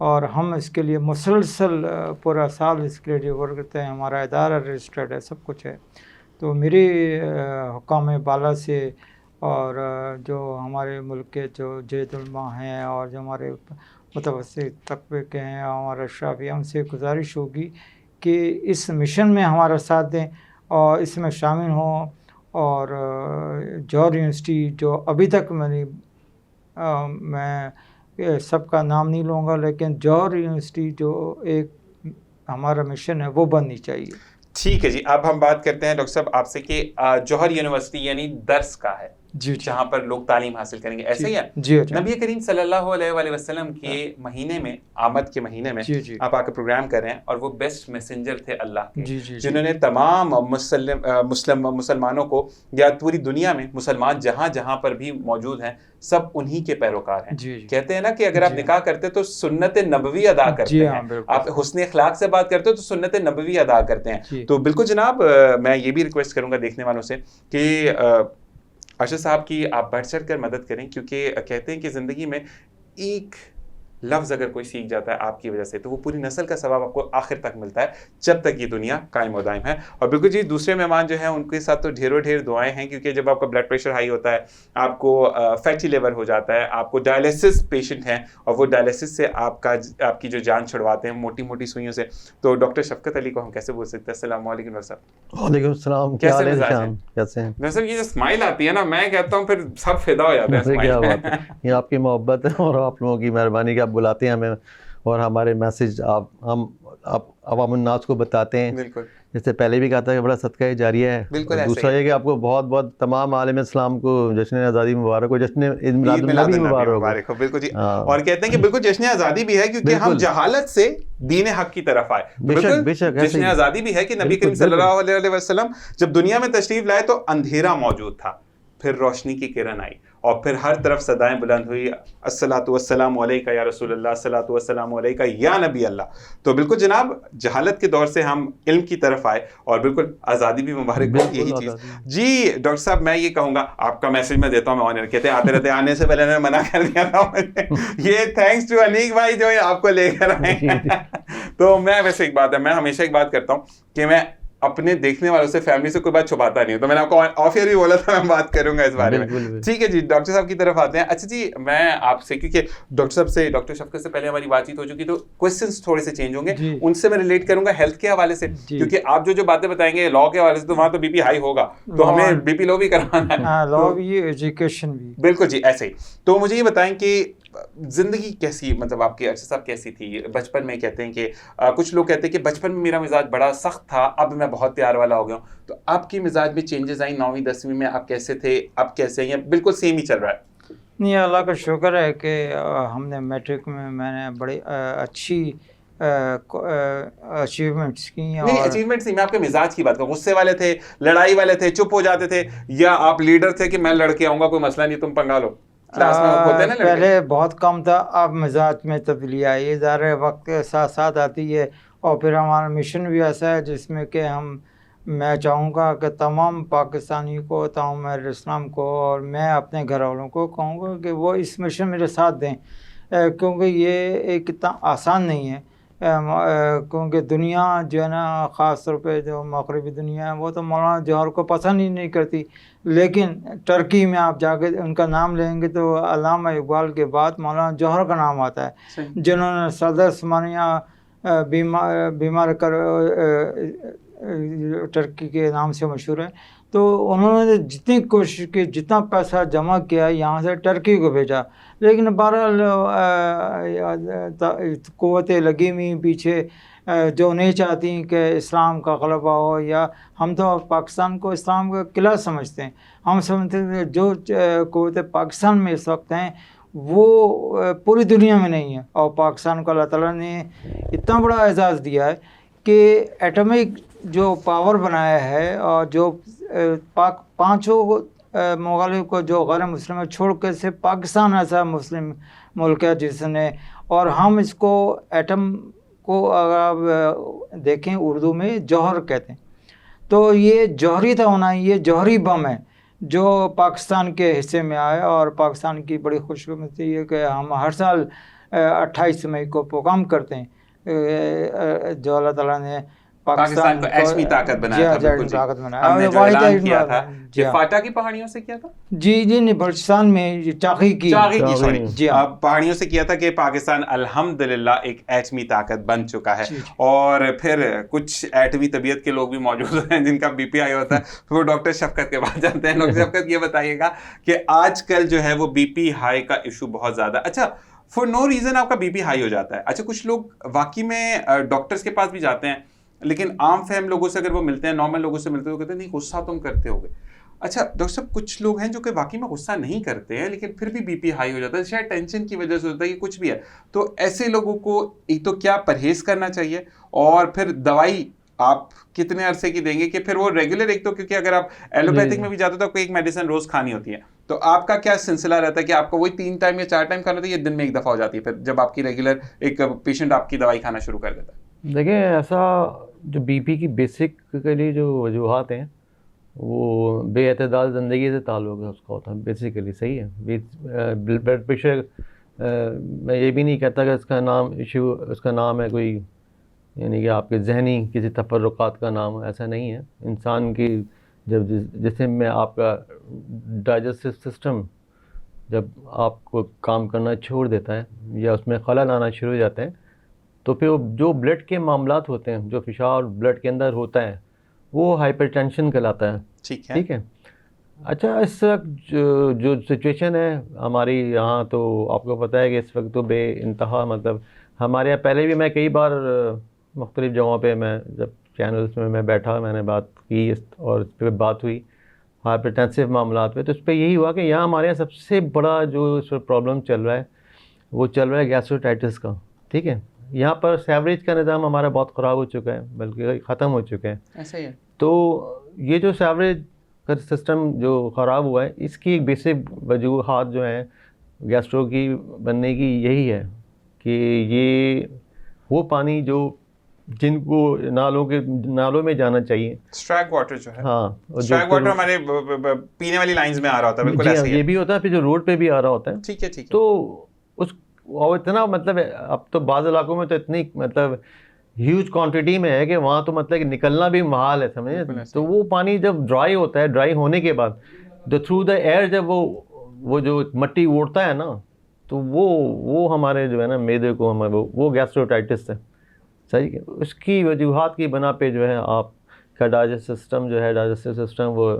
اور ہم اس کے لیے مسلسل پورا سال اس کے لیے ورک کرتے ہیں. ہمارا ادارہ رجسٹرڈ ہے, سب کچھ ہے. تو میری حکام بالا سے اور جو ہمارے ملک کے جو جید علماء ہیں اور جو ہمارے متوسط طبقے کے ہیں, ہمارے اشرافی, ان سے گزارش ہوگی کہ اس مشن میں ہمارا ساتھ دیں اور اس میں شامل ہوں. اور جوہر یونیورسٹی جو ابھی تک میں سب کا نام نہیں لوں گا, لیکن جوہر یونیورسٹی جو ایک ہمارا مشن ہے وہ بننی چاہیے. ٹھیک ہے جی. اب ہم بات کرتے ہیں ڈاکٹر صاحب آپ سے کہ جوہر یونیورسٹی یعنی درس کا ہے جی جہاں پر لوگ تعلیم حاصل کریں گے, ایسا ہی ہے؟ جی. نبی کریم صلی اللہ علیہ وآلہ وسلم کے مہینے میں, آمد کے مہینے میں آپ آ کے پروگرام کر رہے ہیں, اور وہ بیسٹ میسنجر تھے اللہ کے, جنہوں نے تمام مسلمانوں کو, یا پوری دنیا میں مسلمان جہاں جہاں پر بھی موجود ہیں, سب انہی کے پیروکار ہیں. کہتے ہیں نا کہ اگر آپ نکاح کرتے تو سنت نبوی ادا کرتے ہیں, آپ حسن اخلاق سے بات کرتے ہو تو سنت نبوی ادا کرتے ہیں. تو بالکل جناب, میں یہ بھی ریکویسٹ کروں گا دیکھنے والوں سے کہ ارشد صاحب کی آپ بڑھ چڑھ کر مدد کریں, کیونکہ کہتے ہیں کہ زندگی میں ایک لفظ اگر کوئی سیکھ جاتا ہے آپ کی وجہ سے تو وہ پوری نسل کا ثواب آپ کو آخر تک ملتا ہے, جب تک یہ دنیا قائم و دائم ہے. اور بالکل جی, دوسرے مہمان جو ہیں ان کے ساتھ تو ڈھیروں ڈھیر دعائیں ہیں, کیونکہ جب آپ کا بلڈ پریشر ہائی ہوتا ہے, آپ کو فیٹی لیور ہو جاتا ہے, آپ کو ڈائلیسس پیشنٹ ہیں, اور وہ ڈائلیسس سے آپ کی جو جان چھڑواتے ہیں موٹی موٹی سوئیوں سے, تو ڈاکٹر شفقت علی کو ہم کیسے بول سکتے ہیں؟ السلام علیکم ڈاکٹر صاحب. وعلیکم السلام. کیسے مزاج ہیں؟ کیسے ہیں ڈاکٹر صاحب؟ یہ جو اسمائل آتی ہے نا, میں کہتا ہوں پھر سب فدا ہو جاتے ہیں. کیا بات ہے, یہ آپ کی محبت ہے اور آپ لوگوں کی مہربانی کہ آپ بلاتے ہیں ہمیں اور ہمارے میسج ہم عوام الناس کو بتاتے ہیں. بالکل, جیسے پہلے بھی کہا تھا کہ بڑا صدقہ جاریہ ہے. دوسرا یہ کہ آپ کو بہت بہت تمام عالم اسلام کو جشن آزادی مبارک ہو, جشن عید میلاد النبی مبارک ہو. بالکل جی. اور کہتے ہیں کہ بالکل جشن آزادی بھی ہے کیونکہ ہم جہالت سے دین حق کی طرف آئے. بالکل جشن آزادی بھی ہے کہ نبی کریم صلی اللہ علیہ وسلم جب دنیا میں تشریف لائے تو اندھیرا موجود تھا, پھر روشنی کی کرن آئی, اور پھر ہر طرف صدائیں بلند ہوئی, الصلاۃ والسلام علیکہ یا رسول اللہ, الصلاۃ والسلام علیکہ یا نبی اللہ. تو بالکل جناب, جہالت کے دور سے ہم علم کی طرف آئے, اور بالکل آزادی بھی مبارک ہو, یہی چیز. جی ڈاکٹر صاحب, میں یہ کہوں گا, آپ کا میسج میں دیتا ہوں, میں آنر کہتے ہیں آتے رہتے, آنے سے پہلے میں منع کر دیا تھا یہ تھینکس ٹو انیک بھائی جو آپ کو لے کر آئے. تو میں ویسے ایک بات ہے, میں ہمیشہ ایک بات کرتا ہوں کہ میں اپنے دیکھنے والوں سے, فیملی سے کوئی بات چھپاتا نہیں ہوں. تو میں نے آپ کو آف ایئر بھی بولا تھا میں بات کروں گا اس بارے میں. ٹھیک ہے جی, ڈاکٹر صاحب کی طرف آتے ہیں. اچھا جی, میں آپ سے, کیونکہ ڈاکٹر صاحب سے, ڈاکٹر شفقت سے پہلے ہماری بات چیت ہو چکی, تو کوشچنس تھوڑے سے چینج ہوں گے, ان سے میں ریلیٹ کروں گا ہیلتھ کے حوالے سے, کیونکہ آپ جو باتیں بتائیں گے لا کے حوالے سے, تو وہاں تو بی پی ہائی ہوگا, تو ہمیں بی پی لو بھی کروانا ہے, لا بھی, ایجوکیشن بھی. بالکل جی, ایسے ہی. تو مجھے یہ بتائیں کہ زندگی کیسی, مطلب آپ کی ارشد صاحب کیسی تھی بچپن میں؟ کہتے ہیں کہ کچھ لوگ کہتے ہیں کہ بچپن میں میرا مزاج بڑا سخت تھا, اب میں بہت پیار والا ہو گیا ہوں. تو آپ کی مزاج میں چینجز آئیں 9ویں 10ویں میں, آپ کیسے تھے, اب کیسے ہیں, یا بالکل سیم ہی چل رہا ہے؟ نہیں, اللہ کا شکر ہے کہ ہم نے میٹرک میں نے بڑی اچھی اچیومنٹس کی. نہیں اچیومنٹس نہیں, میں آپ کے مزاج کی بات کروں. غصے والے تھے, لڑائی والے تھے, چپ ہو جاتے تھے, یا آپ لیڈر تھے کہ میں لڑ کے آؤں گا, کوئی مسئلہ نہیں, تم پنگا لو؟ پہلے بہت کم تھا, اب مزاج میں تبدیلی آئی ہے, ظاہر وقت کے ساتھ ساتھ آتی ہے. اور پھر ہمارا مشن بھی ایسا ہے جس میں کہ میں چاہوں گا کہ تمام پاکستانی کو, تمام اسلام کو, اور میں اپنے گھر والوں کو کہوں گا کہ وہ اس مشن میرے ساتھ دیں, کیونکہ یہ ایک اتنا آسان نہیں ہے. کیونکہ دنیا جو ہے نا, خاص طور پہ جو مغربی دنیا ہے, وہ تو مولانا جوہر کو پسند ہی نہیں کرتی. لیکن ٹرکی میں آپ جا کے ان کا نام لیں گے تو علامہ اقبال کے بعد مولانا جوہر کا نام آتا ہے, جنہوں نے صدر عثمانیہ بیمار کر ٹرکی کے نام سے مشہور ہے. تو انہوں نے جتنی کوشش کی, جتنا پیسہ جمع کیا, یہاں سے ٹرکی کو بھیجا, لیکن بہرحال قوتیں لگی ہوئی پیچھے جو نہیں چاہتی کہ اسلام کا غلبہ ہو. یا ہم تو پاکستان کو اسلام کا قلعہ سمجھتے ہیں. ہم سمجھتے ہیں جو قوتیں پاکستان میں اس وقت ہیں وہ پوری دنیا میں نہیں ہیں. اور پاکستان کو اللہ تعالیٰ نے اتنا بڑا اعزاز دیا ہے کہ ایٹمک جو پاور بنایا ہے, اور جو پانچوں مغالب کو جو غیر مسلم چھوڑ کے صرف پاکستان ایسا مسلم ملک ہے جس نے, اور ہم اس کو ایٹم کو اگر آپ دیکھیں اردو میں جوہر کہتے ہیں. تو یہ جوہری تھا ہونا, یہ جوہری بم ہے جو پاکستان کے حصے میں آیا. اور پاکستان کی بڑی خوش قسمتی ہے کہ ہم ہر سال 28 مئی کو پروگرام کرتے ہیں جو اللہ تعالیٰ نے پاکستان کو ایٹمی طاقت بنایا تھا. بالکل طاقت ہم بنایا نے جو اعلان کیا تھا کہ فاٹا کی پہاڑیوں سے کیا تھا, جی نہیں بلوچستان میں چاقی کی سوری جی پہاڑیوں سے کیا تھا کہ پاکستان الحمدللہ ایک ایٹمی طاقت بن چکا ہے. اور پھر کچھ ایٹمی طبیعت کے لوگ بھی موجود ہیں جن کا بی پی ہائی ہوتا ہے, وہ ڈاکٹر شفقت کے بعد جانتے ہیں. ڈاکٹر شفقت یہ بتائیے گا کہ آج کل جو ہے وہ بی پی ہائی کا ایشو بہت زیادہ, اچھا فور نو ریزن آپ کا بی پی ہائی ہو جاتا ہے. اچھا کچھ لوگ واقعی میں ڈاکٹرس کے پاس بھی جاتے ہیں, لیکن عام فہم لوگوں سے اگر وہ ملتے ہیں, نارمل لوگوں سے ملتے ہیں, وہ کہتے ہیں نہیں غصہ تم کرتے ہوگے. اچھا ڈاکٹر صاحب کچھ لوگ ہیں جو کہ واقعی میں غصہ نہیں کرتے ہیں لیکن پھر بھی بی پی ہائی ہو جاتا ہے, شاید ٹینشن کی وجہ سے ہوتا ہے, یہ کچھ بھی ہے. تو ایسے لوگوں کو ایک تو کیا پرہیز کرنا چاہیے, اور پھر دوائی آپ کتنے عرصے کی دیں گے کہ پھر وہ ریگولر, ایک تو کیونکہ اگر آپ ایلوپیتھک میں بھی جاتے ہو تو ایک میڈیسن روز کھانی ہوتی ہے, تو آپ کا کیا سلسلہ رہتا ہے کہ آپ کو وہی 3 ٹائم یا 4 ٹائم کھانا ہوتا ہے, یہ دن میں ایک دفعہ ہو جاتی ہے پھر جب آپ کی ریگولر ایک پیشنٹ آپ کی دوائی کھانا شروع کر دیتا ہے؟ دیکھیں ایسا جو بی پی کی بیسکلی جو وجوہات ہیں وہ بے اعتدال زندگی سے تعلق ہے, اس کا ہوتا ہے بیسیکلی, صحیح ہے. بلڈ پریشر میں یہ بھی نہیں کہتا کہ اس کا نام ایشو, اس کا نام ہے کوئی یعنی کہ آپ کے ذہنی کسی تفرقات کا نام, ایسا نہیں ہے. انسان کی جب جسم میں آپ کا ڈائجسٹو سسٹم جب آپ کو کام کرنا چھوڑ دیتا ہے یا اس میں خلل آنا شروع ہو جاتے ہیں, تو پھر جو بلڈ کے معاملات ہوتے ہیں, جو فشار بلڈ کے اندر ہوتا ہے, وہ ہائپر ٹینشن کہلاتا ہے. ٹھیک ہے. اچھا اس وقت جو سچویشن ہے ہماری یہاں, تو آپ کو پتہ ہے کہ اس وقت تو بے انتہا, مطلب ہمارے یہاں پہلے بھی میں کئی بار مختلف جگہوں پہ میں جب چینلز میں بیٹھا, میں نے بات کی اور اس پہ بات ہوئی ہائپر ٹینسو معاملات پہ, تو اس پہ یہی ہوا کہ یہاں ہمارے یہاں سب سے بڑا جو اس وقت پرابلم چل رہا ہے وہ چل رہا ہے گیسٹروٹائٹس کا. ٹھیک ہے, یہاں پر سیوریج کا نظام ہمارا بہت خراب ہو چکا ہے, بلکہ ختم ہو چکا ہے. ایسا ہی ہے. تو یہ جو سیوریج کا سسٹم جو خراب ہوا ہے, اس کی ایک بیسک وجوہات جو ہیں گیسٹرو کی بننے کی یہی ہے کہ یہ وہ پانی جو جن کو نالوں میں جانا چاہیے, اسٹریک واٹر جو ہے, ہاں اسٹریک واٹر ہمارے پینے والی لائنز میں آ رہا ہوتا ہے. بالکل ایسا ہی ہے. یہ بھی ہوتا ہے, پھر جو روڈ پہ بھی آ رہا ہوتا ہے. ٹھیک ہے. تو اس اور اتنا مطلب اب تو بعض علاقوں میں تو اتنی مطلب ہیوج کوانٹٹی میں ہے کہ وہاں تو مطلب کہ نکلنا بھی محال ہے, سمجھے. تو وہ پانی جب ڈرائی ہوتا ہے, ڈرائی ہونے کے بعد جو تھرو دا ایئر جب وہ جو مٹی اڑتا ہے نا, تو وہ ہمارے جو ہے نا میدے کو وہ گیسٹروٹائٹس ہے. صحیح ہے. اس کی وجوہات کی بنا پہ جو ہے آپ کا ڈائجسٹو سسٹم وہ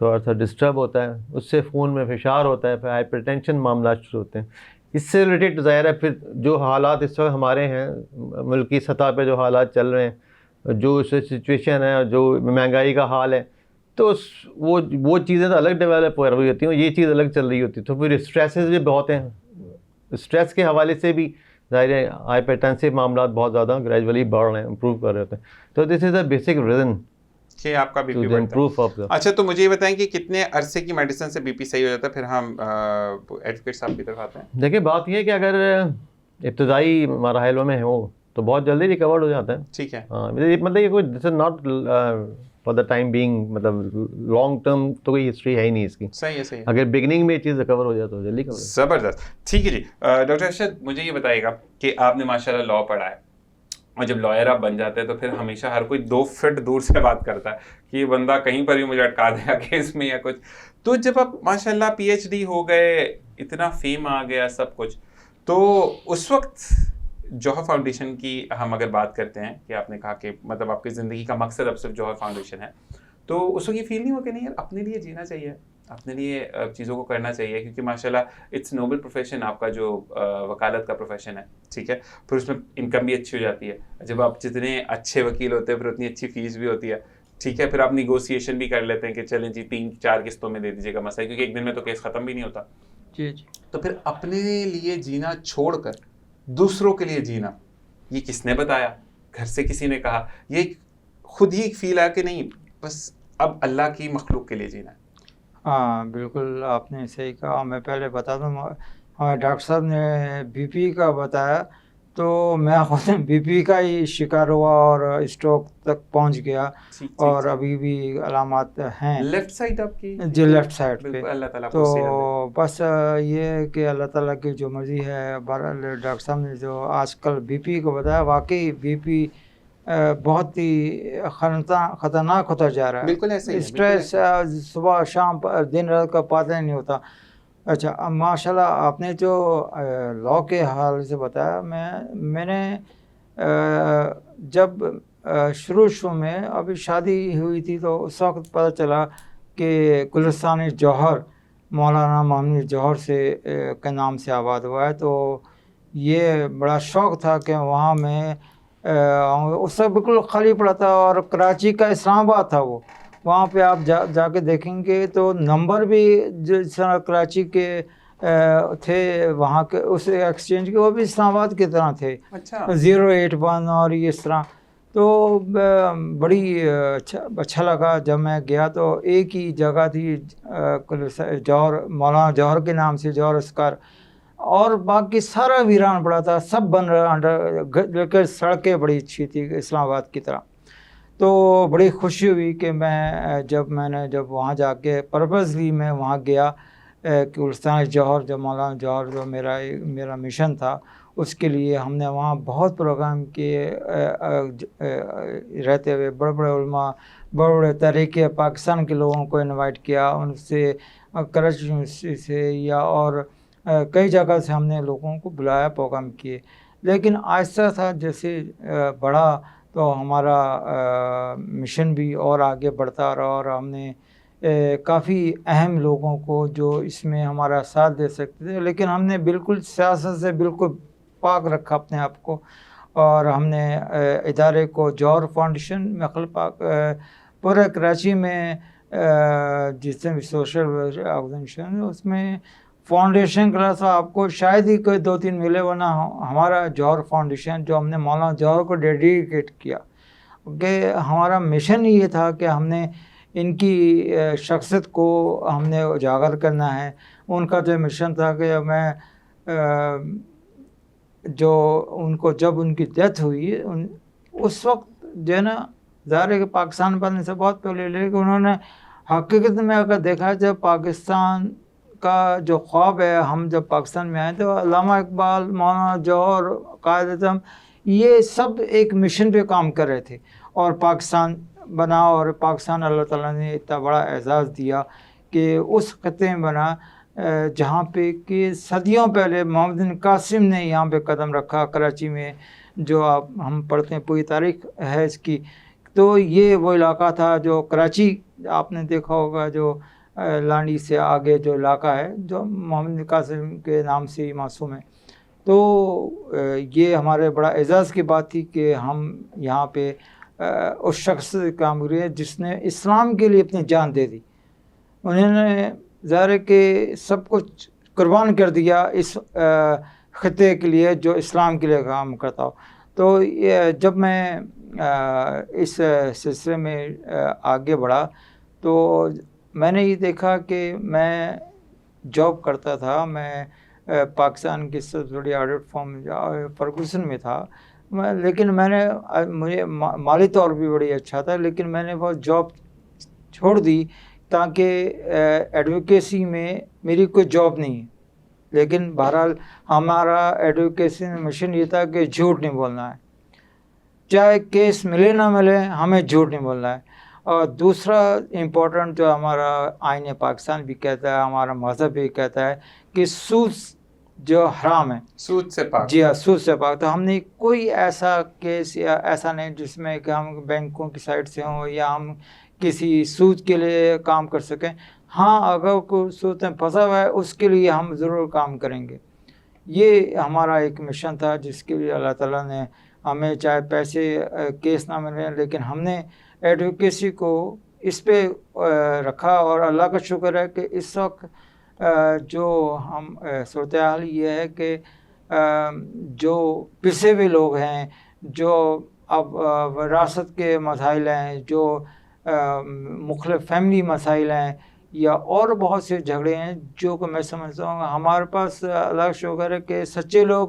تھوڑا سا ڈسٹرب ہوتا ہے, اس سے خون میں فشار ہوتا ہے, پھر ہائپر ٹینشن معاملات شروع ہوتے ہیں. اس سے ریلیٹڈ ظاہر ہے پھر جو حالات اس وقت ہمارے ہیں ملکی سطح پہ, جو حالات چل رہے ہیں, جو سچویشن ہے, جو مہنگائی کا حال ہے, تو وہ چیزیں تو الگ ڈیولپ ہو رہی ہوتی ہیں, یہ چیز الگ چل رہی ہوتی ہے. تو پھر اسٹریسز بھی بہت ہیں, اسٹریس کے حوالے سے بھی ظاہر ہے ہائپر ٹینسو معاملات بہت زیادہ گریجولی بڑھ رہے ہیں, امپروو کر رہے ہوتے ہیں. تو دس از اے بیسک ریزن کہ آپ کا بی پی بڑھتا ہے. اچھا تو مجھے یہ بتائیں کہ کتنے عرصے کی میڈیسن سے بی پی صحیح ہو جاتا ہے, پھر ہم ایڈوکیٹ صاحب کی طرف آتے ہیں. دیکھیں بات یہ ہے کہ اگر ابتدائی مراحلوں میں ہو تو بہت جلدی ریکورڈ ہو جاتا ہے. ٹھیک ہے. مطلب یہ کوئی this is not for the time being, مطلب لانگ ٹرم تو کوئی ہسٹری ہے ہی نہیں اس کی. صحیح ہے. اگر بگننگ میں یہ چیز ریکور ہو جائے تو جلدی کور. زبردست. ٹھیک ہے جی. ڈاکٹر ارشد مجھے یہ بتائیے گا کہ آپ نے ماشاء اللہ لاء پڑھا ہے, اور جب لائر آپ بن جاتے ہیں تو پھر ہمیشہ ہر کوئی 2 فٹ دور سے بات کرتا ہے کہ یہ بندہ کہیں پر بھی مجھے اٹکا دیا کیس میں یا کچھ. تو جب آپ ماشاء اللہ پی ایچ ڈی ہو گئے, اتنا فیم آ گیا سب کچھ, تو اس وقت جوہر فاؤنڈیشن کی ہم اگر بات کرتے ہیں کہ آپ نے کہا کہ مطلب آپ کی زندگی کا مقصد اب صرف جوہر فاؤنڈیشن ہے, تو اس وقت یہ فیل نہیں ہوا کہ نہیں یار اپنے لیے جینا چاہیے, اپنے لیے چیزوں کو کرنا چاہیے, کیونکہ ماشاءاللہ اٹس نوبل پروفیشن آپ کا جو وکالت کا پروفیشن ہے, ٹھیک ہے, پھر اس میں انکم بھی اچھی ہو جاتی ہے, جب آپ جتنے اچھے وکیل ہوتے ہیں پھر اتنی اچھی فیس بھی ہوتی ہے, ٹھیک ہے, پھر آپ نیگوسیشن بھی کر لیتے ہیں کہ چلیں جی 3-4 قسطوں میں دے دیجیے گا مسئلہ, کیونکہ ایک دن میں تو کیس ختم بھی نہیں ہوتا. جی. تو پھر اپنے لیے جینا چھوڑ کر دوسروں کے لیے جینا, یہ کس نے بتایا, گھر سے کسی نے کہا, یہ خود ہی فیل آیا کہ نہیں بس اب اللہ کی مخلوق کے لیے جینا ہے؟ ہاں بالکل آپ نے صحیح کہا. میں پہلے بتا دوں, ہمارے ڈاکٹر صاحب نے بی پی کا بتایا تو میں خود بی پی کا ہی شکار ہوا اور اسٹروک تک پہنچ گیا اور ابھی بھی علامات ہیں. لیفٹ سائڈ آپ کی؟ جی لیفٹ سائڈ پہ. اللہ تعالیٰ تو بس یہ ہے کہ اللہ تعالیٰ کی جو مرضی ہے. بہرحال ڈاکٹر صاحب نے جو آج کل بی پی کو بتایا، واقعی بی پی بہت ہی خطرناک ہوتا جا رہا ہے. بالکل ایسے ہی اسٹریس صبح شام دن رات کا پتہ ہی نہیں ہوتا. اچھا ماشاء اللہ آپ نے جو لاء کے حال سے بتایا، میں نے جب شروع میں ابھی شادی ہوئی تھی تو اس وقت پتہ چلا کہ گلستان جوہر مولانا محمد جوہر سے کے نام سے آباد ہوا ہے. تو یہ بڑا شوق تھا کہ وہاں میں اس سے بالکل خالی پڑا تھا اور کراچی کا اسلام آباد تھا وہ. وہاں پہ آپ جا کے دیکھیں گے تو نمبر بھی جس طرح کراچی کے تھے وہاں کے اس ایکسچینج کے، وہ بھی اسلام آباد کی طرح تھے. 081 اور اس طرح. تو بڑی اچھا لگا جب میں گیا تو ایک ہی جگہ تھی جوہر، مولانا جوہر کے نام سے جوہر اسکار، اور باقی سارا ویران پڑا تھا، سب بن رہا، لیکن سڑکیں بڑی اچھی تھی اسلام آباد کی طرح. تو بڑی خوشی ہوئی کہ میں نے جب وہاں جا کے پرپزلی میں وہاں گیا کہ گلستان جوہر، جو مولانا جوہر جو میرا مشن تھا، اس کے لیے ہم نے وہاں بہت پروگرام کیے رہتے ہوئے. بڑے بڑے علماء، بڑے بڑے تحریک پاکستان کے لوگوں کو انوائٹ کیا، ان سے کراچی یونیورسٹی سے یا اور کئی جگہ سے ہم نے لوگوں کو بلایا، پروگرام کیے. لیکن آہستہ تھا جیسے بڑھا تو ہمارا مشن بھی اور آگے بڑھتا رہا، اور ہم نے کافی اہم لوگوں کو جو اس میں ہمارا ساتھ دے سکتے تھے، لیکن ہم نے بالکل سیاست سے بالکل پاک رکھا اپنے آپ کو. اور ہم نے ادارے کو جوہر فاؤنڈیشن پاک پورے کراچی میں جتنے بھی سوشل آرگنائزیشن اس میں فاؤنڈیشن کلاس آپ کو شاید ہی کوئی 2-3 ملے، ورنہ ہمارا جوہر فاؤنڈیشن جو ہم نے مولانا جوہر کو ڈیڈیکیٹ کیا، کہ ہمارا مشن یہ تھا کہ ہم نے ان کی شخصیت کو ہم نے اجاگر کرنا ہے. ان کا جو مشن تھا کہ میں جو ان کو جب ان کی ڈیتھ ہوئی اس وقت جو ہے نا، ظاہر ہے کہ پاکستان بننے سے بہت پہلے، لیکن انہوں نے حقیقت میں اگر دیکھا جب پاکستان کا جو خواب ہے، ہم جب پاکستان میں آئے تو علامہ اقبال، مولانا جوہر، قائد اعظم، یہ سب ایک مشن پہ کام کر رہے تھے اور پاکستان بنا. اور پاکستان اللہ تعالیٰ نے اتنا بڑا اعزاز دیا کہ اس خطے میں بنا جہاں پہ کہ صدیوں پہلے محمد بن قاسم نے یہاں پہ قدم رکھا کراچی میں، جو ہم پڑھتے ہیں پوری تاریخ ہے اس کی. تو یہ وہ علاقہ تھا جو کراچی آپ نے دیکھا ہوگا، جو لانڈی سے آگے جو علاقہ ہے جو محمد بن قاسم کے نام سے ہی موسوم ہے. تو یہ ہمارے بڑا اعزاز کی بات تھی کہ ہم یہاں پہ اس شخص سے کام کر رہے ہیں جس نے اسلام کے لیے اپنی جان دے دی. انہوں نے ظاہر ہے کہ سب کچھ قربان کر دیا اس خطے کے لیے جو اسلام کے لیے کام کرتا ہو. تو جب میں اس سلسلے میں آگے بڑھا تو میں نے یہ دیکھا کہ میں جاب کرتا تھا، میں پاکستان کی سب سے بڑی آڈٹ فرم فرگوسن میں تھا، لیکن مجھے مالی طور بھی بڑی اچھا تھا، لیکن میں نے وہ جاب چھوڑ دی تاکہ ایڈوکیسی میں میری کوئی جاب نہیں ہے. لیکن بہرحال ہمارا ایڈوکیسی مشن یہ تھا کہ جھوٹ نہیں بولنا ہے، چاہے کیس ملے نہ ملے، ہمیں جھوٹ نہیں بولنا ہے. اور دوسرا امپورٹنٹ جو ہمارا آئین پاکستان بھی کہتا ہے، ہمارا مذہب بھی کہتا ہے کہ سود جو حرام ہے، سود سے پاک. جی ہاں، سود سے پاک. تو ہم نے کوئی ایسا کیس یا ایسا نہیں جس میں کہ ہم بینکوں کی سائڈ سے ہوں یا ہم کسی سود کے لیے کام کر سکیں. ہاں اگر کوئی سود میں پھنسا ہوا ہے اس کے لیے ہم ضرور کام کریں گے. یہ ہمارا ایک مشن تھا جس کے لیے اللہ تعالیٰ نے ہمیں چاہے پیسے کیس نہ ملے، لیکن ہم نے ایڈوکیسی کو اس پہ رکھا. اور اللہ کا شکر ہے کہ اس وقت جو ہم صورتحال یہ ہے کہ جو پسے ہوئے لوگ ہیں، جو اب وراثت کے مسائل ہیں، جو مختلف فیملی مسائل ہیں یا اور بہت سے جھگڑے ہیں جو کہ میں سمجھتا ہوں ہمارے پاس اللہ کا شکر ہے کہ سچے لوگ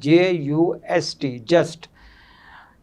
JUST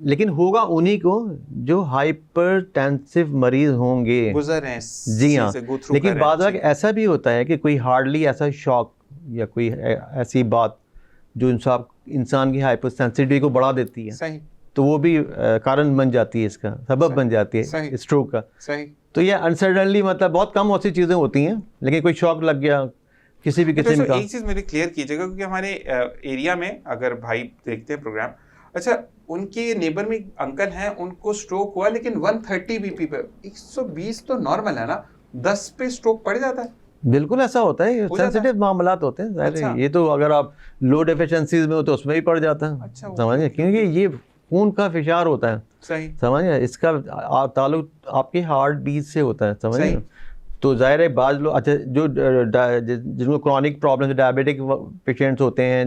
لیکن ہوگا انہیں کو جو ہائپر ٹینسو مریض ہوں گے، گزر ہیں جی ہاں. لیکن بعض وقت ایسا بھی ہوتا ہے کہ کوئی ہارڈلی ایسا شوق یا کوئی ایسی بات جو انسان کی ہائپر سینسٹیوٹی کو بڑھا دیتی ہے، صحیح، تو وہ بھی کارن بن جاتی ہے، اس کا سبب بن جاتی ہے اسٹروک کا. صحیح. تو یہ انسڈنلی مطلب بہت کم ایسی چیزیں ہوتی ہیں، لیکن کوئی شوق لگ گیا کسی بھی قسم کا. ایک چیز میری کلیئر کیجیے گا، کیونکہ ہمارے ایریا میں اگر بھائی دیکھتے ہیں پروگرام، اچھا ان کے نیبر میں انکل ہیں، ان کو اسٹروک ہوا لیکن 130 بی پی پہ، 120 تو نارمل ہے نا، 10 پہ اسٹروک پڑ جاتا ہے. بالکل ایسا ہوتا ہے، سینسیٹیو معاملات ہوتے ہیں ظاہر ہے. یہ تو اگر آپ لو ڈیفیشنسیز میں ہو تو اس میں بھی پڑ جاتا ہے، سمجھیں، کیونکہ یہ خون کا فشار ہوتا ہے، صحیح، سمجھیں، اس کا تعلق آپ کے ہارٹ بیٹ سے ہوتا ہے، سمجھیں. تو ظاہر ہے بعض لوگ اچھا جو جن کو کرونک پرابلم ڈائبیٹک پیشنٹس ہوتے ہیں،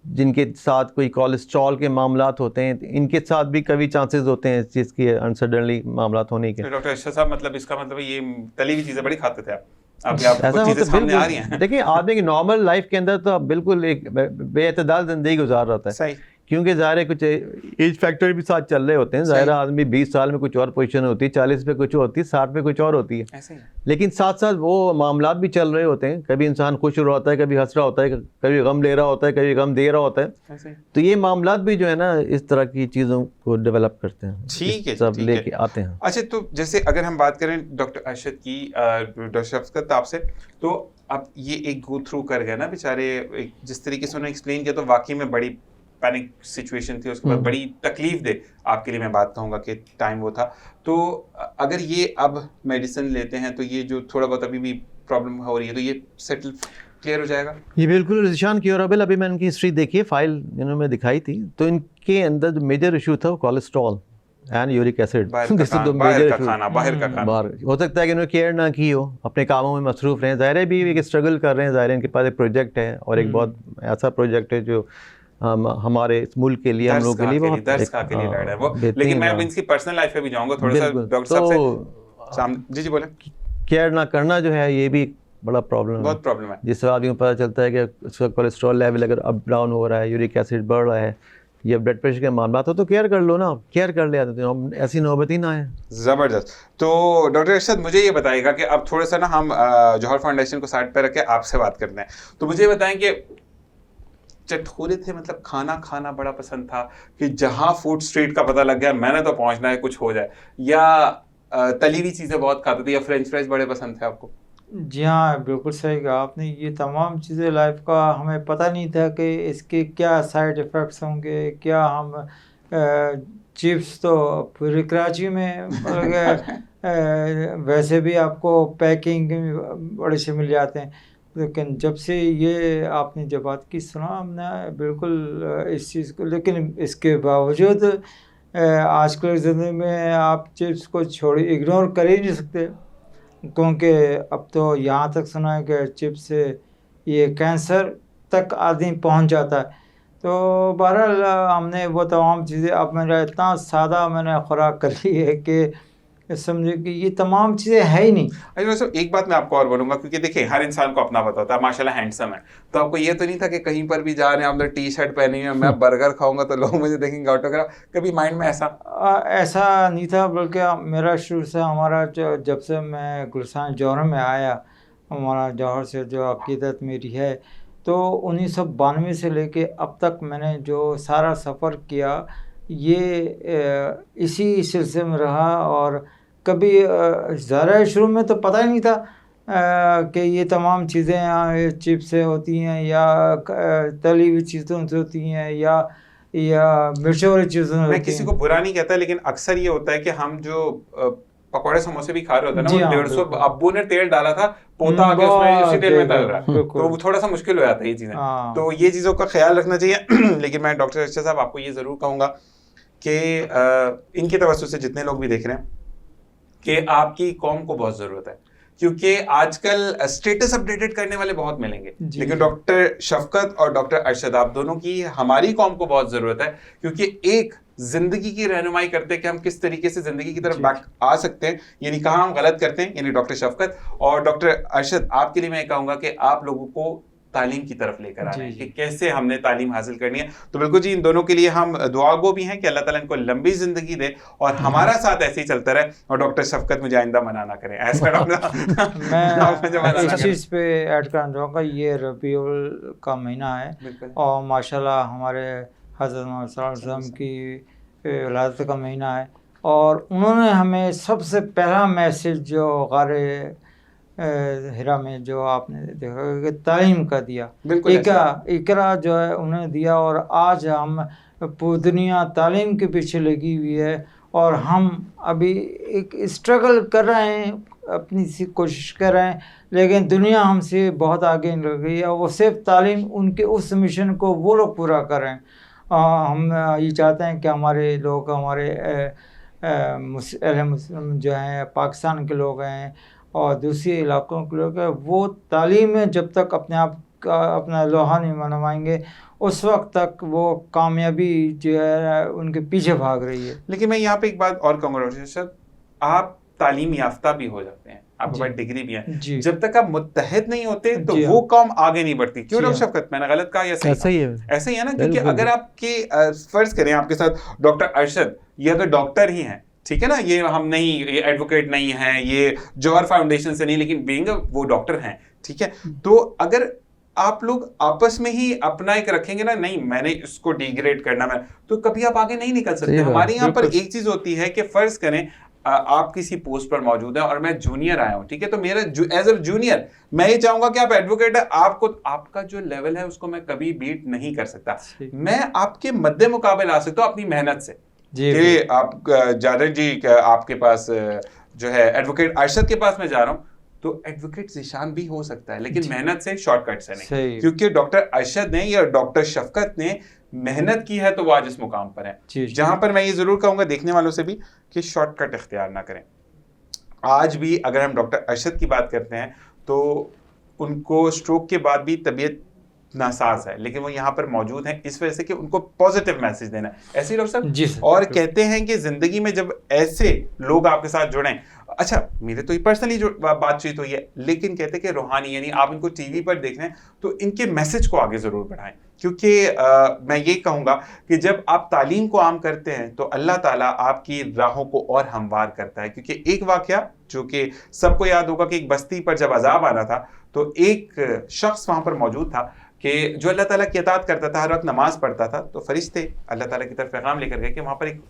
جن کے ساتھ کوئی کولیسٹرول کے معاملات ہوتے ہیں، ان کے ساتھ بھی کبھی چانسز ہوتے ہیں اس چیز کی انسڈنلی معاملات ہونے کے. ڈاکٹر ارشد صاحب، مطلب اس کا مطلب یہ تلی ہوئی چیزیں بڑی کھاتے تھے آپ چیزیں سامنے آ رہی ہیں. دیکھیں آدمی کی نارمل لائف کے اندر تو بالکل ایک بے اعتدال زندگی گزار رہا ہے، صحیح، کیونکہ ظاہر ہے کچھ ایج فیکٹر بھی ساتھ چل رہے ہوتے ہیں. ظاہر آدمی 20 سال میں کچھ اور پوزیشن ہوتی ہے، 40 پہ کچھ ہوتی ہے، 60 پہ کچھ اور ہوتی ہے، لیکن ساتھ ساتھ وہ معاملات بھی چل رہے ہوتے ہیں. کبھی انسان خوش ہو رہا ہوتا ہے، کبھی ہنس رہا ہوتا ہے، کبھی غم لے رہا ہوتا ہے، کبھی غم دے رہا ہوتا ہے. تو یہ معاملات بھی جو ہے نا اس طرح کی چیزوں کو ڈیولپ کرتے ہیں، ٹھیک ہے، سب لے کے آتے ہیں. اچھا تو جیسے اگر ہم بات کریں ڈاکٹر ارشد کی، ڈاکٹر شفقت آپ سے، تو اب یہ ایک گو تھرو کر گئے نا بیچارے، جس طریقے سے انہوں نے ایکسپلین کیا تو واقعی میں بڑی پینک سچویشن تھی، اس کے بعد بڑی تکلیف دہ آپ کے لیے میں بات کہوں گا کہ ٹائم وہ تھا. تو اگر یہ اب میڈیسن لیتے ہیں تو یہ جو تھوڑا بہت ابھی بھی پرابلم ہو رہی ہے تو یہ سیٹل کلیئر ہو جائے گا؟ یہ بالکل ذیشان کیورابل. ابھی میں ان کی ہسٹری دیکھی ہے، فائل انہوں نے دکھائی تھی، تو ان کے اندر جو میجر ایشو تھا وہ کولیسٹرول اینڈ یورک ایسڈ. باہر کا کھانا ہو سکتا ہے کہ انہوں نے کیئر نہ کی ہو، اپنے کاموں میں مصروف رہے. ظاہر ہے بھی ایک اسٹرگل کر رہے ہیں، ظاہر ہے ان کے پاس ایک پروجیکٹ ہے، اور ایک بہت ایسا پروجیکٹ ہے جو ہمارے اس ملک کے لیے، ہم لوگ کے لیے بہت درس کا کے لیے لڑ رہا ہے وہ. لیکن میں ان کی پرسنل لائف پہ بھی جاؤں گا تھوڑا سا ڈاکٹر صاحب سے. جی بولیں. کیئر نہ کرنا جو ہے یہ بھی بڑا پرابلم ہے، بہت پرابلم ہے. جس سے آدمی کو پتہ چلتا ہے کہ اس کا کولیسٹرول لیول اگر اپ ڈاؤن ہو رہا ہے، یورک ایسڈ بڑھ رہا ہے، یا بلڈ پریشر کے معاملات ہو تو کیئر کر لو نا، کیئر کر لیا تو ایسی نوبت ہی نہ آئے. زبردست. تو ڈاکٹر ارشد مجھے یہ بتائیے گا کہ اب تھوڑا سا نا ہم جوہر فاؤنڈیشن کو سائڈ پہ رکھ کے آپ سے بات کرتے ہیں. تو مجھے یہ بتائیں کہ چٹخورے تھے، مطلب کھانا بڑا پسند تھا کہ جہاں فوڈ اسٹریٹ کا پتہ لگ گیا میں نے تو پہنچنا ہے، کچھ ہو جائے، یا تلی ہوئی چیزیں بہت کھاتے تھے، یا فرینچ فرائز بڑے پسند تھے آپ کو؟ جی ہاں، بالکل صحیح کہا آپ نے. یہ تمام چیزیں لائف کا ہمیں پتہ نہیں تھا کہ اس کے کیا سائڈ ایفیکٹس ہوں گے. کیا ہم چپس تو پوری کراچی میں ویسے بھی آپ کو پیکنگ بڑے سے مل جاتے ہیں، لیکن جب سے یہ آپ نے جب بات کی سنا ہم نے بالکل اس چیز کو. لیکن اس کے باوجود آج کل زندگی میں آپ چپس کو اگنور کر ہی نہیں سکتے، کیونکہ اب تو یہاں تک سنا ہے کہ چپس سے یہ کینسر تک آدمی پہنچ جاتا ہے. تو بہرحال ہم نے وہ تمام چیزیں، اب میرا اتنا سادہ میں نے خوراک کر لی ہے کہ سمجھے کہ یہ تمام چیزیں ہے ہی نہیں. اچھا ایک بات میں آپ کو اور بولوں گا، کیونکہ دیکھیں ہر انسان کو اپنا پتا ہوتا ہے، ماشاء اللہ ہینڈسم ہے، تو آپ کو یہ تو نہیں تھا کہ کہیں پر بھی جا رہے ہیں آپ نے ٹی شرٹ پہنی ہے، میں برگر کھاؤں گا تو لوگ مجھے دیکھیں گے آٹوگراف، کبھی مائنڈ میں ایسا نہیں تھا. بلکہ میرا شروع سے ہمارا جب سے میں گلستان جوہر میں آیا، ہمارا جوہر سے جو عقیدت میری ہے، تو 1992 سے لے کے اب تک میں نے جو سارا سفر کیا یہ اسی سلسلے میں رہا. اور کبھی ذرا شروع میں تو پتہ ہی نہیں تھا کہ یہ تمام چیزیں چپس سے ہوتی ہیں، یا تلی ہوئی چیزیں ہوتی ہیں، یا مرچوں والی چیزیں ہوتی ہیں. میں کسی کو برا نہیں کہتا، لیکن اکثر یہ ہوتا ہے کہ ہم جو پکوڑے سموسے بھی کھا رہے ہوتے ہیں نا، 150 ابو نے تیل ڈالا تھا، پوتا آ کے اس میں اسی تیل میں تل رہا ہے، تو تھوڑا سا مشکل ہو جاتا ہے یہ چیزیں. تو یہ چیزوں کا خیال رکھنا چاہیے. لیکن میں ڈاکٹر ارشد صاحب آپ کو یہ ضرور کہوں گا کہ ان کے توسط سے جتنے لوگ بھی دیکھ رہے ہیں کہ آپ کی قوم کو بہت ضرورت ہے، کیونکہ آج کل اسٹیٹس اپڈیٹڈ کرنے والے بہت ملیں گے، لیکن ڈاکٹر شفقت اور ڈاکٹر ارشد آپ دونوں کی ہماری قوم کو بہت ضرورت ہے، کیونکہ ایک زندگی کی رہنمائی کرتے ہیں کہ ہم کس طریقے سے زندگی کی طرف بیک آ سکتے ہیں، یعنی کہاں ہم غلط کرتے ہیں، یعنی ڈاکٹر شفقت. اور ڈاکٹر ارشد آپ کے لیے میں کہوں گا کہ آپ لوگوں کو تعلیم کی طرف لے کر آ رہے ہیں کہ کیسے ہم نے تعلیم حاصل کرنی ہے. تو بالکل جی, ان دونوں کے لیے ہم دعا گو بھی ہیں کہ اللہ تعالیٰ ان کو لمبی زندگی دے اور ہمارا ساتھ ایسے ہی چلتا رہے, اور ڈاکٹر شفقت مجھے آئندہ منع نہ کریں. ایسا میں اس چیز پہ ایڈ کرنا چاہوں گا, یہ ربیع الاول کا مہینہ ہے اور ماشاء اللہ ہمارے حضرت محمد صلی اللہ علیہ وسلم کی ولادت کا مہینہ ہے, اور انہوں نے ہمیں سب سے پہلا میسج جو غار ہرا میں جو آپ نے دیکھا کہ تعلیم کا دیا, اقرا جو ہے انہوں نے دیا, اور آج ہم پوری دنیا تعلیم کے پیچھے لگی ہوئی ہے اور ہم ابھی ایک اسٹرگل کر رہے ہیں, اپنی سی کوشش کر رہے ہیں, لیکن دنیا ہم سے بہت آگے نکل گئی ہے. وہ صرف تعلیم, ان کے اس مشن کو وہ لوگ پورا کر رہے ہیں. ہم یہ چاہتے ہیں کہ ہمارے لوگ, ہمارے اہل مسلم جو ہیں, پاکستان کے لوگ ہیں اور دوسرے علاقوں کے لوگ ہیں, وہ تعلیم میں جب تک اپنے آپ کا اپنا لوہا نہیں منوائیں گے اس وقت تک وہ کامیابی جو ہے ان کے پیچھے بھاگ رہی ہے. لیکن میں یہاں پہ ایک بات اور کہوں گا ڈاکٹر شفقت, آپ تعلیم یافتہ بھی ہو جاتے ہیں, آپ کے پاس ڈگری بھی ہے, جب تک آپ متحد نہیں ہوتے تو وہ قوم آگے نہیں بڑھتی. کیوں ڈاکٹر شفقت, میں نے غلط کہا یا صحیح؟ ایسا ہی ہے نا, کیونکہ اگر آپ کے فرض کریں آپ کے ساتھ ڈاکٹر ارشد, یہ تو ڈاکٹر ہی ہیں, ٹھیک ہے نا, یہ ہم نہیں, یہ ایڈوکیٹ نہیں ہیں, یہ جوہر فاؤنڈیشن سے نہیں, لیکن بینگ وہ ڈاکٹر ہیں, ٹھیک ہے. تو اگر آپ لوگ آپس میں ہی اپنا ایک رکھیں گے نا, نہیں میں نے اس کو ڈیگریڈ کرنا, میں تو کبھی آپ آگے نہیں نکل سکتے. ہمارے یہاں پر ایک چیز ہوتی ہے کہ فرض کریں آپ کسی پوسٹ پر موجود ہیں اور میں جونیئر آیا ہوں, ٹھیک ہے, تو میرا ایز اے جونیئر میں یہ چاہوں گا کہ آپ ایڈوکیٹ ہے, آپ کو آپ کا جو لیول ہے اس کو میں کبھی بیٹ نہیں کر سکتا. میں آپ کے مد مقابل آ سکتا ہوں اپنی محنت سے, کہ آپ جادر جی آپ کے پاس جو ہے ایڈوکیٹ ارشد کے پاس میں جا رہا ہوں, تو ایڈوکیٹ ذیشان بھی ہو سکتا ہے, لیکن محنت سے, شارٹ کٹ سے نہیں, کیونکہ ڈاکٹر ارشد نے یا ڈاکٹر شفقت نے محنت کی ہے تو وہ آج اس مقام پر ہے. جہاں پر میں یہ ضرور کہوں گا دیکھنے والوں سے بھی کہ شارٹ کٹ اختیار نہ کریں. آج بھی اگر ہم ڈاکٹر ارشد کی بات کرتے ہیں تو ان کو اسٹروک کے بعد بھی طبیعت ناساز ہے, لیکن وہ یہاں پر موجود ہیں اس وجہ سے کہ ان کو پازیٹیو میسج دینا ہے. ایسے ہی ڈاکٹر صاحب, اور کہتے ہیں کہ زندگی میں جب ایسے لوگ آپ کے ساتھ جڑیں, اچھا میرے تو یہ پرسنلی جو بات چیت ہوئی ہے, لیکن کہتے ہیں کہ روحانی, یعنی آپ ان کو ٹی وی پر دیکھ رہے ہیں تو ان کے میسج کو آگے ضرور بڑھائیں, کیونکہ میں یہ کہوں گا کہ جب آپ تعلیم کو عام کرتے ہیں تو اللہ تعالیٰ آپ کی راہوں کو اور ہموار کرتا ہے. کیونکہ ایک واقعہ جو کہ سب کو یاد ہوگا کہ ایک بستی پر جب عذاب آنا تھا تو ایک شخص وہاں پر موجود تھا کہ جو اللہ تعالیٰ کی اطاعت کرتا تھا, ہر وقت نماز پڑھتا تھا, تو فرشتے اللہ تعالیٰ کی طرف پیغام لے کر گئے کہ وہاں پر ایک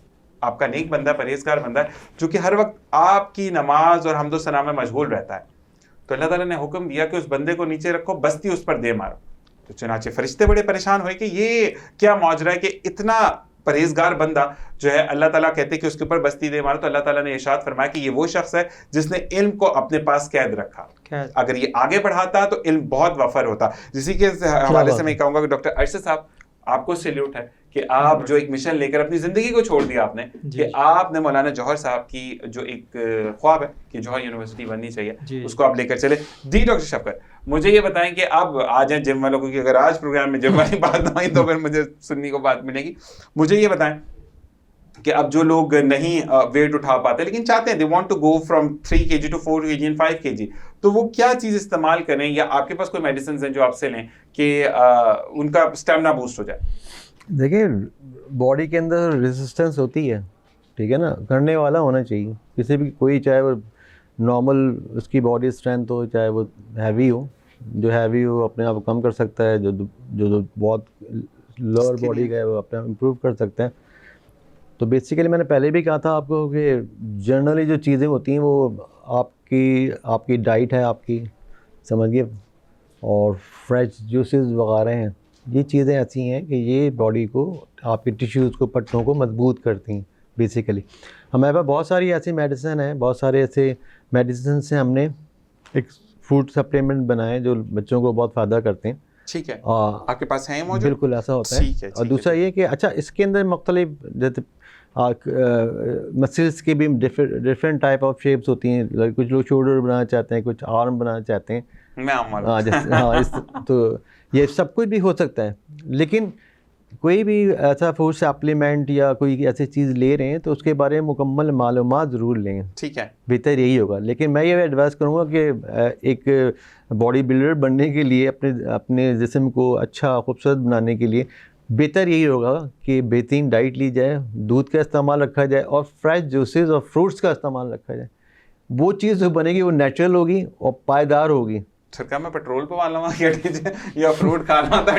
آپ کا نیک بندہ, پرہیزگار بندہ ہے جو کہ ہر وقت آپ کی نماز اور حمد و ثنا میں مشغول رہتا ہے. تو اللہ تعالیٰ نے حکم دیا کہ اس بندے کو نیچے رکھو, بستی اس پر دے مارو. تو چنانچہ فرشتے بڑے پریشان ہوئے کہ یہ کیا معجزہ ہے کہ اتنا پرہیزگار بندہ جو ہے اللہ تعالیٰ کہتے کہ اس کے اوپر بستی دے مارو. تو اللہ تعالیٰ نے ارشاد فرمایا کہ یہ وہ شخص ہے جس نے علم کو اپنے پاس قید رکھا, اگر یہ آگے بڑھاتا تو علم بہت وفر ہوتا. جسی کے حوالے سے میں کہوں گا کہ ڈاکٹر ارشد صاحب آپ کو سیلیوٹ ہے کہ آپ جو ایک مشن لے کر اپنی زندگی کو چھوڑ دیا آپ نے, کہ آپ نے مولانا جوہر صاحب کی جو ایک خواب ہے کہ جوہر یونیورسٹی بننی چاہیے, اس کو آپ لے کر چلے. ڈاکٹر شفقت, مجھے یہ بتائیں کہ اب آ جائیں جم والوں کو, کہ اگر آج پروگرام میں جم والی بات نہ ہوئی تو پھر مجھے سننے کو بات ملے گی. مجھے یہ بتائیں کہ اب جو لوگ نہیں ویٹ اٹھا پاتے لیکن چاہتے ہیں, they want to go from 3 kg to 4 kg and 5 kg, تو وہ کیا چیز استعمال کریں, یا آپ کے پاس کوئی میڈیسنز ہیں جو آپ سے لیں کہ ان کا اسٹیمنا بوسٹ ہو جائے؟ دیکھیں باڈی کے اندر ریزسٹنس ہوتی ہے, ٹھیک ہے نا, کرنے والا ہونا چاہیے کسی بھی, کوئی چاہے وہ نارمل اس کی باڈی اسٹرینتھ ہو, چاہے وہ ہیوی ہو, جو ہیوی ہو اپنے آپ کو کم کر سکتا ہے, جو بہت لوور باڈی کا ہے وہ اپنے آپ امپروو کر سکتا ہے. تو بیسیکلی میں نے پہلے بھی کہا تھا آپ کو کہ جنرلی جو چیزیں ہوتی ہیں وہ آپ کی ڈائٹ ہے, آپ کی سمجھیے, اور فریش جوسز وغیرہ ہیں, یہ چیزیں ایسی ہیں کہ یہ باڈی کو, آپ کی ٹیشوز کو, پٹھوں کو مضبوط کرتی ہیں. بیسیکلی ہمارے پاس بہت ساری ایسی میڈیسن ہیں, بہت سارے ایسے میڈیسن سے ہم نے ایک فوڈ سپلیمنٹ بنائے جو بچوں کو بہت فائدہ کرتے ہیں. ٹھیک ہے, آپ کے پاس ہیں موجود؟ بالکل ایسا ہوتا ہے. اور دوسرا یہ کہ اچھا اس کے اندر مختلف جیسے مسلس کی بھی ڈفرینٹ ٹائپ آف شیپس ہوتی ہیں. کچھ لوگ شولڈر بنانا چاہتے ہیں, کچھ آرم بنانا چاہتے ہیں, تو یہ سب کچھ بھی ہو سکتا ہے. لیکن کوئی بھی ایسا فوڈ سپلیمنٹ یا کوئی ایسی چیز لے رہے ہیں تو اس کے بارے میں مکمل معلومات ضرور لیں. ٹھیک ہے, بہتر یہی ہوگا. لیکن میں یہ ایڈوائز کروں گا کہ ایک باڈی بلڈر بننے کے لیے اپنے جسم کو اچھا خوبصورت بنانے کے لیے بہتر یہی ہوگا کہ بہترین ڈائٹ لی جائے, دودھ کا استعمال رکھا جائے اور فریش جوسز اور فروٹس کا استعمال رکھا جائے. وہ چیز جو بنے گی وہ نیچرل ہوگی اور پائیدار ہوگی. سرکار میں پیٹرول پہ والا یا فروٹ کھانا تھا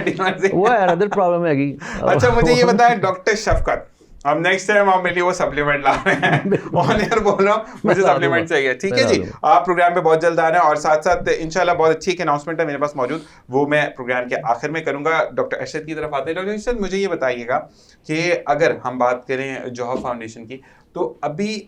وہ ادر پرابلم ہے گی. اچھا مجھے یہ بتائیں ڈاکٹر شفقت, اب نیکسٹ ٹائم آپ میرے لیے وہ سپلیمنٹ لا رہے ہیں, آن ایئر بول رہا ہوں مجھے سپلیمنٹ چاہیے. ٹھیک ہے جی, آپ پروگرام پہ بہت جلد آ رہے ہیں اور ساتھ ساتھ انشاءاللہ بہت اچھی ایک اناؤنسمنٹ ہے میرے پاس موجود, وہ میں پروگرام کے آخر میں کروں گا. ڈاکٹر ارشد کی طرف آتے ہیں. ڈاکٹر ارشد مجھے یہ بتائیے گا کہ اگر ہم بات کریں جوہر فاؤنڈیشن کی, تو ابھی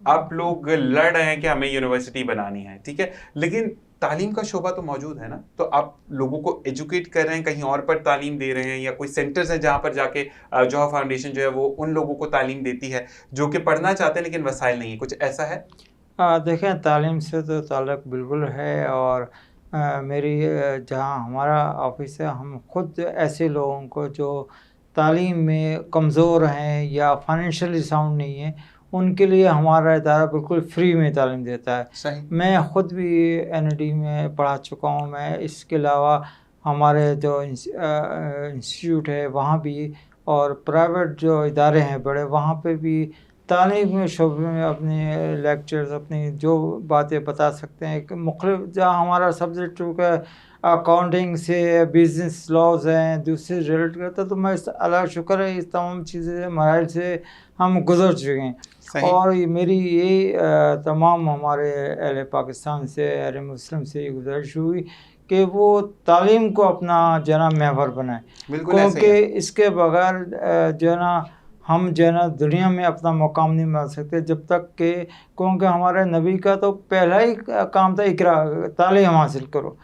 آپ لوگ لڑ رہے ہیں کہ ہمیں یونیورسٹی بنانی ہے, ٹھیک ہے, لیکن تعلیم کا شعبہ تو موجود ہے نا, تو آپ لوگوں کو ایجوکیٹ کر رہے ہیں, کہیں اور پر تعلیم دے رہے ہیں, یا کوئی سینٹرز ہیں جہاں پر جا کے جوہر فاؤنڈیشن جو ہے وہ ان لوگوں کو تعلیم دیتی ہے جو کہ پڑھنا چاہتے ہیں لیکن وسائل نہیں ہیں, کچھ ایسا ہے؟ دیکھیں تعلیم سے تو تعلق بالکل ہے, اور میری جہاں ہمارا آفس ہے ہم خود ایسے لوگوں کو جو تعلیم میں کمزور ہیں یا فائنینشلی ساؤنڈ نہیں ہیں ان کے لیے ہمارا ادارہ بالکل فری میں تعلیم دیتا ہے. صحیح. میں خود بھی NID میں پڑھا چکا ہوں. میں اس کے علاوہ ہمارے جو انسٹیٹیوٹ ہے وہاں بھی, اور پرائیویٹ جو ادارے ہیں بڑے وہاں پہ بھی تعلیم کے شعبے میں اپنے لیکچرز اپنی جو باتیں بتا سکتے ہیں. مختلف جہاں ہمارا سبجیکٹ کا اکاؤنٹنگ سے بزنس لاز ہیں دوسرے ریلیٹ کرتا, تو میں اللہ شکر ہے اس تمام چیزیں مراحل سے ہم گزر چکے ہیں. اور میری یہ تمام ہمارے اہل پاکستان سے اہل مسلم سے یہ گزارش ہوئی کہ وہ تعلیم کو اپنا جو ہے نا محور بنائیں, کیونکہ اس کے بغیر جو ہے نا ہم جو ہے نا دنیا میں اپنا مقام نہیں بنا سکتے جب تک کہ, کیونکہ ہمارے نبی کا تو پہلا ہی کام تھا اقرا, تعلیم حاصل کرو,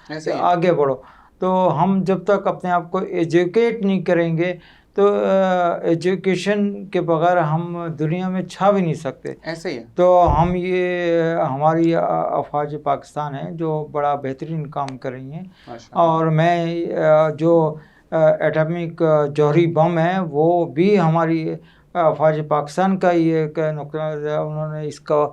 آگے بڑھو. تو ہم جب تک اپنے آپ کو ایجوکیٹ نہیں کریں گے تو ایجوکیشن کے بغیر ہم دنیا میں چھا بھی نہیں سکتے. ایسے ہی ہے. تو ہم یہ ہماری افواج پاکستان ہیں جو بڑا بہترین کام کر رہی ہیں, اور میں جو ایٹمک جوہری بم ہے وہ بھی ہماری افواج پاکستان کا ہی ایک نقطہ, انہوں نے اس کا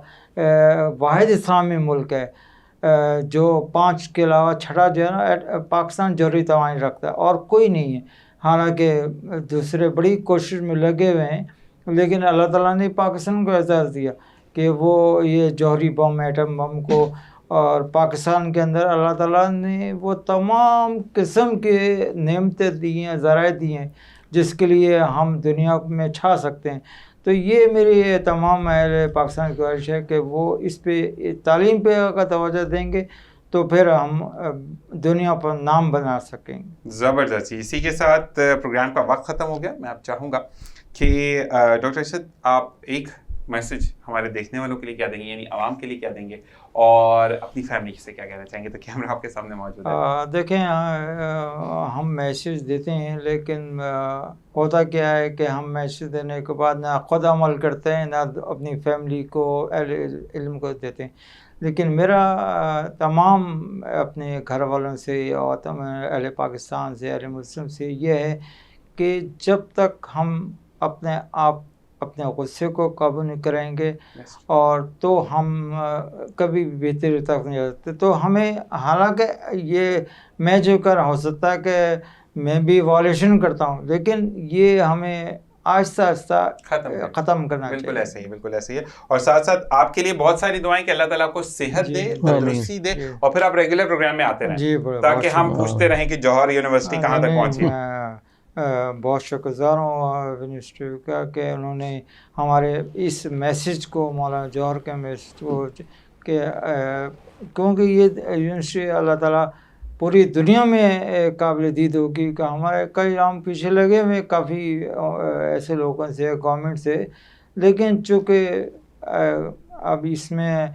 واحد اسلامی ملک ہے جو 5 کے علاوہ چھٹا جو ہے نا پاکستان جوہری توانائی رکھتا ہے اور کوئی نہیں ہے. حالانکہ دوسرے بڑی کوشش میں لگے ہوئے ہیں, لیکن اللہ تعالیٰ نے پاکستان کو اعزاز دیا کہ وہ یہ جوہری بم ایٹم بم کو, اور پاکستان کے اندر اللہ تعالیٰ نے وہ تمام قسم کے نعمتیں دی ہیں, ذرائع دی ہیں جس کے لیے ہم دنیا میں چھا سکتے ہیں. تو یہ میری تمام اہل پاکستان کی کوشش ہے کہ وہ اس پہ تعلیم پہ اگر توجہ دیں گے تو پھر ہم دنیا پر نام بنا سکیں گے. زبردست. اسی کے ساتھ پروگرام کا وقت ختم ہو گیا. میں آپ چاہوں گا کہ ڈاکٹر ارشد آپ ایک میسج ہمارے دیکھنے والوں کے لیے کیا دیں گے, یعنی عوام کے لیے کیا دیں گے, اور اپنی فیملی سے کیا کہنا چاہیں گے؟ تو کیمرہ آپ کے سامنے موجود ہے. دیکھیں ہم میسج دیتے ہیں لیکن ہوتا کیا ہے کہ ہم میسج دینے کے بعد نہ خود عمل کرتے ہیں نہ اپنی فیملی کو اہل علم کو دیتے ہیں. لیکن میرا تمام اپنے گھر والوں سے اور اہل پاکستان سے اہل مسلم سے یہ ہے کہ جب تک ہم اپنے غصے کو قابو نہیں کریں گے اور تو ہم کبھی بھی بہتری تک نہیں جاتے. تو ہمیں, حالانکہ یہ میں جو ہو سکتا ہے کہ میں بھی وائلیشن کرتا ہوں, لیکن یہ ہمیں آہستہ آہستہ ختم کرنا چاہیے. بالکل ایسے ہی, بالکل ایسے ہی ہے. اور ساتھ ساتھ آپ کے لیے بہت ساری دعائیں کہ اللہ تعالیٰ آپ کو صحت دے, تندرستی دے, اور پھر آپ ریگولر پروگرام میں آتے رہیں تاکہ ہم پوچھتے رہیں کہ جوہر یونیورسٹی کہاں تک پہنچی. بہت شکر گزار ہوں یونیورسٹی کا کہ انہوں نے ہمارے اس میسج کو, مولانا جوہر کے میسج کو, کہ کیونکہ یہ یونیورسٹی اللہ تعالیٰ پوری دنیا میں قابل دید ہوگی کہ ہمارے کئی عام پیچھے لگے ہوئے کافی ایسے لوگوں سے, گورنمنٹ سے, لیکن چونکہ اب اس میں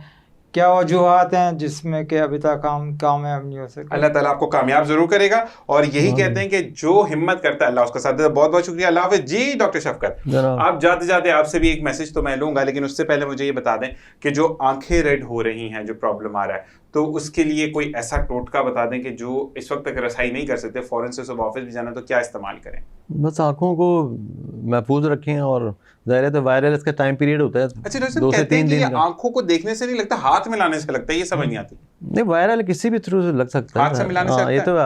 کیا وجوہات ہیں جس میں کہ ابھی تک ہم کامیاب نہیں ہو سکتے. اللہ تعالیٰ آپ کو کامیاب ضرور کرے گا, اور یہی کہتے ہیں کہ جو ہمت کرتا ہے اللہ اس کا ساتھ دیتا ہے. بہت بہت شکریہ. اللہ حافظ. جی ڈاکٹر شفقت, آپ جاتے جاتے آپ سے بھی ایک میسج تو میں لوں گا, لیکن اس سے پہلے مجھے یہ بتا دیں کہ جو آنکھیں ریڈ ہو رہی ہیں, جو پرابلم آ رہا ہے, تو اس کے لیے کوئی ایسا ٹوٹکا بتا دیں کہ جو اس وقت تک رسائی نہیں کر سکتے، فوراً سے صبح آفس بھی جانا تو کیا استعمال کریں؟ بس آنکھوں کو محفوظ رکھیں، اور ظاہر ہے تو وائرل اس کا ٹائم پیریڈ ہوتا ہے اچھا ڈاکٹر 2 صاحب سے کہتے ہیں 3 کہ دن یہ کا. آنکھوں کو دیکھنے سے نہیں لگتا، ہاتھ میں لانے سے لگتا ہے، یہ سمجھ نہیں آتی. نہیں، وائرل کسی بھی تھرو سے لگ سکتا ہے. ہاتھ سے ملانے سے ہاں، یہ تو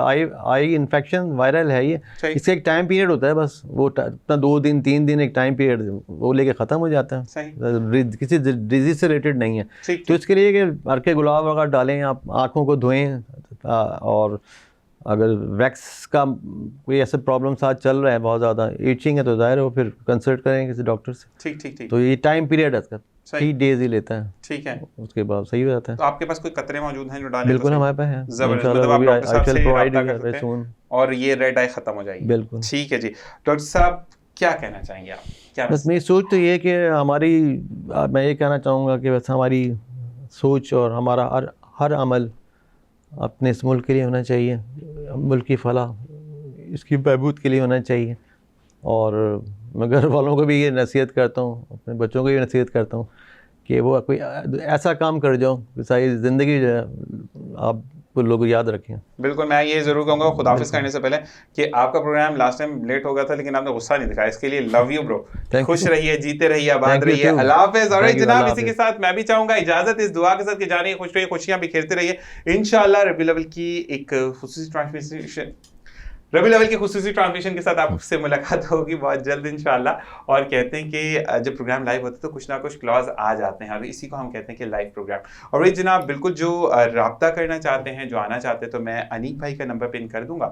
آئی انفیکشن وائرل ہے. یہ اس کا ایک ٹائم پیریڈ ہوتا ہے، بس وہ اپنا 2 دن 3 دن ایک ٹائم پیریڈ وہ لے کے ختم ہو جاتا ہے. کسی ڈیزیز سے ریلیٹڈ نہیں ہے. تو اس کے لیے کہ ہلکے گلاب وغیرہ ڈالیں، آپ آنکھوں کو دھوئیں، اور اگر ویکس کا کوئی ایسا پرابلم ساتھ چل رہا ہے، بہت زیادہ ایچنگ ہے، تو ظاہر ہے وہ پھر کنسلٹ کریں کسی ڈاکٹر سے. ٹھیک. تو یہ ٹائم پیریڈ ہے اس کا 3 days ہی لیتا ہے. ٹھیک ہے، اس کے بعد صحیح ہو جاتا ہے. تو آپ کے پاس کوئی قطرے موجود ہیں جو ڈالیں؟ بالکل ہمارے پاس ہے. زبردست، مطلب آپ ڈاکٹر صاحب سے رابطہ کر سکتے ہیں اور یہ ریڈ آئی ختم ہو جائے گی. بالکل ٹھیک ہے جی. ڈاکٹر صاحب کیا کہنا چاہیں گے آپ؟ کیا بس میری سوچ تو یہ ہے کہ میں یہ کہنا چاہوں گا کہ بس ہماری سوچ اور ہمارا ہر عمل اپنے اس ملک کے لیے ہونا چاہیے، ملک کی فلاح، اس کی بہبود کے لیے ہونا چاہیے. اور میں گھر والوں کو بھی یہ نصیحت کرتا ہوں، اپنے بچوں کو یہ نصیحت کرتا ہوں کہ وہ کوئی ایسا کام کر جاؤ کہ ساری زندگی جو ہے آپ لوگ یاد رکھیں. بالکل. میں یہ ضرور کہوں گا خداحافظ کرنے سے پہلے کہ آپ کا پروگرام لاسٹ ٹائم لیٹ ہو گیا تھا، لیکن آپ نے غصہ نہیں دکھایا، اس کے لیے لو یو برو. خوش رہیے، جیتے رہیے، آباد رہیے. اللہ حافظ. اور جناب اسی کے ساتھ میں بھی چاہوں گا اجازت اس دعا کے ساتھ کہ جانے خوش رہیے، خوشیاں بکھیرتے رہیے. انشاءاللہ ربیع الاول کی ایک خصوصی ٹرانسمیشن کے ساتھ آپ سے ملاقات ہوگی بہت جلد انشاءاللہ. اور کہتے ہیں کہ جب پروگرام لائیو ہوتا ہے تو کچھ نہ کچھ کلاز آ جاتے ہیں، اور اسی کو ہم کہتے ہیں کہ لائیو پروگرام. اور جناب بالکل جو رابطہ کرنا چاہتے ہیں، جو آنا چاہتے ہیں، تو میں انیک بھائی کا نمبر پن کر دوں گا.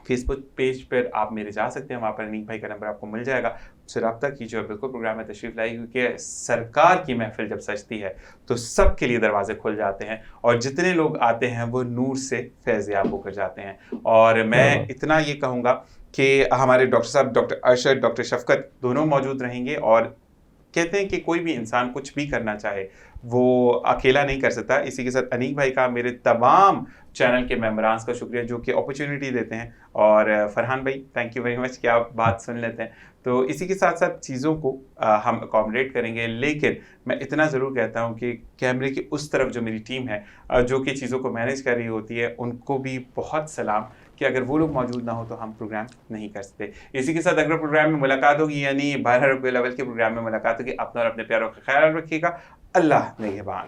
فیس بک پیج پر آپ میرے جا سکتے ہیں، وہاں پر انیک بھائی کا نمبر آپ کو مل جائے گا. اس سے رابطہ کیجیے اور بالکل پروگرام میں تشریف لائیے، کیونکہ سرکار کی محفل جب سجتی ہے تو سب کے لیے دروازے کھل جاتے ہیں، اور جتنے لوگ آتے ہیں وہ نور سے فیض یاب ہو کر جاتے ہیں. اور میں اتنا یہ کہوں گا کہ ہمارے ڈاکٹر صاحب ڈاکٹر ارشد، ڈاکٹر شفقت دونوں موجود رہیں گے. اور کہتے ہیں کہ کوئی بھی انسان کچھ بھی کرنا چاہے وہ اکیلا نہیں کر سکتا. اسی کے ساتھ انیک بھائی کا، میرے تمام چینل کے ممبرانس کا شکریہ جو کہ اپرچونٹی دیتے ہیں. اور فرحان بھائی تھینک یو ویری مچ کہ آپ بات سن لیتے ہیں. تو اسی کے ساتھ ساتھ چیزوں کو ہم اکوموڈیٹ کریں گے. لیکن میں اتنا ضرور کہتا ہوں کہ کیمرے کی اس طرف جو میری ٹیم ہے جو کہ چیزوں کو مینیج کر رہی ہوتی ہے، ان کو بھی بہت سلام کہ اگر وہ لوگ موجود نہ ہو تو ہم پروگرام نہیں کر سکتے. اسی کے ساتھ اگر پروگرام میں ملاقات ہوگی، یعنی 12 ربیع الاول کے پروگرام میں ملاقات ہوگی. اپنا اور اپنے پیاروں کا خیال رکھیے گا. اللہ نگہبان.